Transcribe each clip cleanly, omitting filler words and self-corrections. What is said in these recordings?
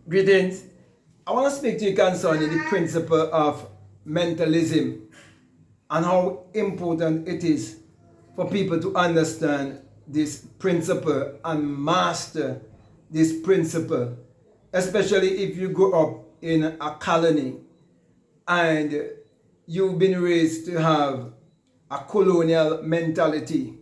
Greetings. I want to speak to you concerning the principle of mentalism and how important it is for people to understand this principle and master this principle, especially if you grow up in a colony and you've been raised to have a colonial mentality.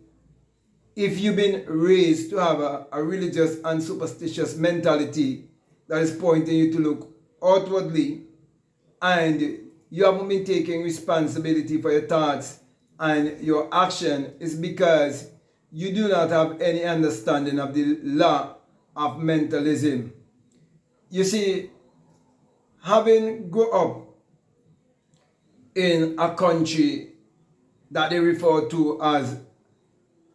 If you've been raised to have a religious and superstitious mentality that is pointing you to look outwardly, and you haven't been taking responsibility for your thoughts and your action, is because you do not have any understanding of the law of mentalism. You see, having grown up in a country that they refer to as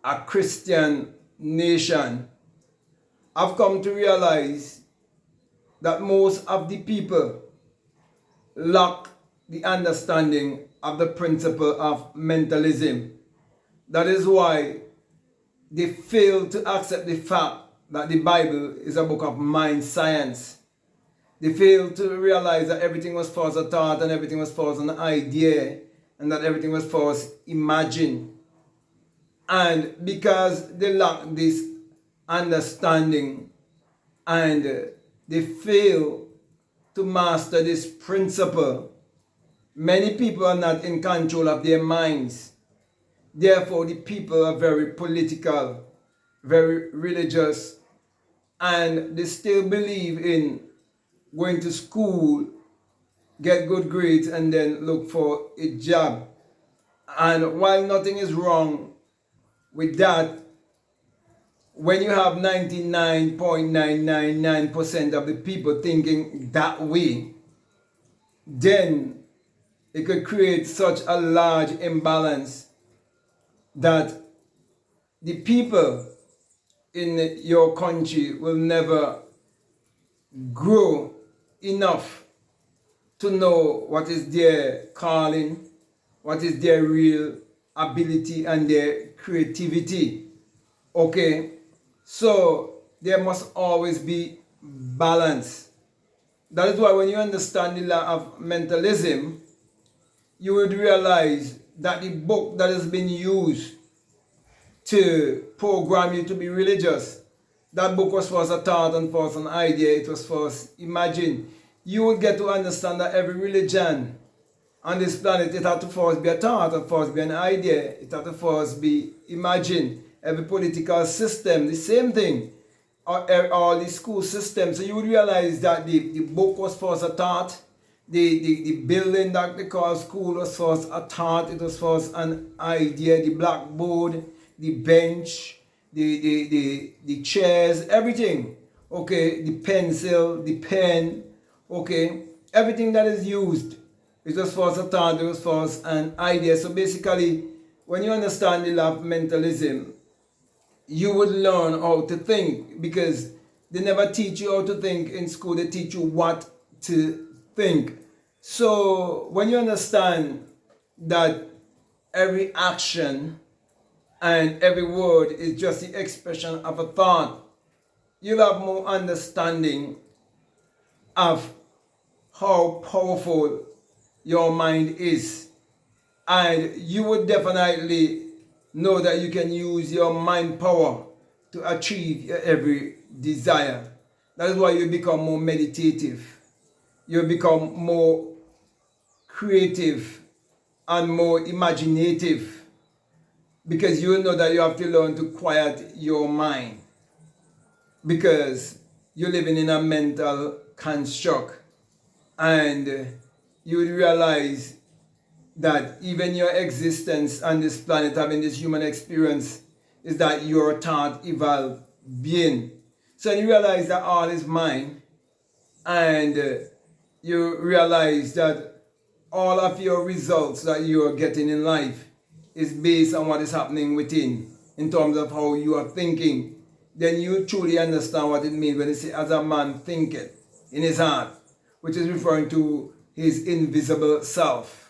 a Christian nation, I've come to realize that most of the people lack the understanding of the principle of mentalism. That is why they fail to accept the fact that the Bible is a book of mind science. They fail to realize that everything was first a thought and everything was first an idea and that everything was first imagined. And because they lack this understanding and they fail to master this principle, many people are not in control of their minds. Therefore, the people are very political, very religious, and they still believe in going to school, get good grades, and then look for a job. And while nothing is wrong with that, when you have 99.999% of the people thinking that way, then it could create such a large imbalance that the people in your country will never grow enough to know what is their calling, what is their real ability and their creativity. Okay, so there must always be balance. That is why when you understand the law of mentalism, you would realize that the book that has been used to program you to be religious, that book was first a thought and first an idea, it was first imagined. You would get to understand that every religion on this planet, it had to first be a thought, and first be an idea, it had to first be imagined. Every political system, the same thing. All the school systems. So you would realize that the book was first a thought, the building that they call school was first a thought, it was first an idea, the blackboard, the bench, the chairs, everything. Okay, the pencil, the pen, okay, everything that is used, it was first a thought, it was first an idea. So basically, when you understand the law of mentalism, you would learn how to think, because they never teach you how to think in school, they teach you what to think. So when you understand that every action and every word is just the expression of a thought, you'll have more understanding of how powerful your mind is. And you would definitely know that you can use your mind power to achieve your every desire. That is why you become more meditative. You become more creative and more imaginative, because you know that you have to learn to quiet your mind, because you're living in a mental construct, and you will realize that even your existence on this planet, having this human experience, is that you're a thought evolved being. So you realize that all is mind, and you realize that all of your results that you are getting in life is based on what is happening within, in terms of how you are thinking. Then you truly understand what it means when it says, as a man thinketh in his heart, which is referring to his invisible self.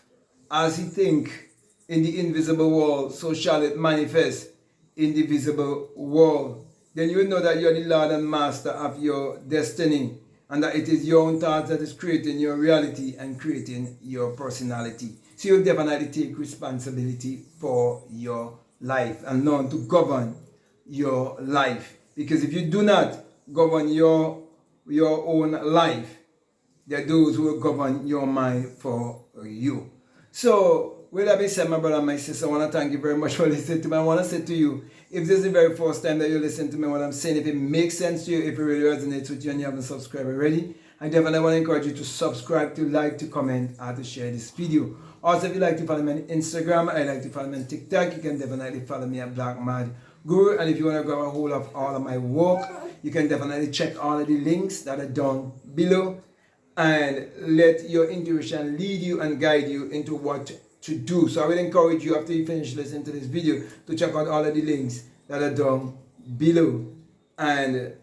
As he think in the invisible world, so shall it manifest in the visible world. Then you will know that you're the Lord and Master of your destiny. and that it is your own thoughts that is creating your reality and creating your personality. So you definitely take responsibility for your life and learn to govern your life. Because if you do not govern your own life, there are those who will govern your mind for you. So, with that being said, my brother and my sister, I want to thank you very much for listening to me. I want to say to you, if this is the very first time that you listen to me, what I'm saying, if it makes sense to you, if it really resonates with you and you haven't subscribed already, I definitely want to encourage you to subscribe, to like, to comment, and to share this video. Also, if you like to follow me on Instagram, I like to follow me on TikTok, you can definitely follow me at Black Mad Guru. And if you want to grab a hold of all of my work, you can definitely check all of the links that are down below. And let your intuition lead you and guide you into what to do. So I will encourage you, after you finish listening to this video, to check out all of the links that are down below and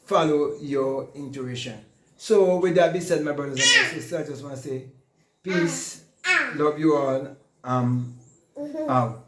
follow your intuition. So with that being said, my brothers and my sisters, I just want to say peace, love you all, out.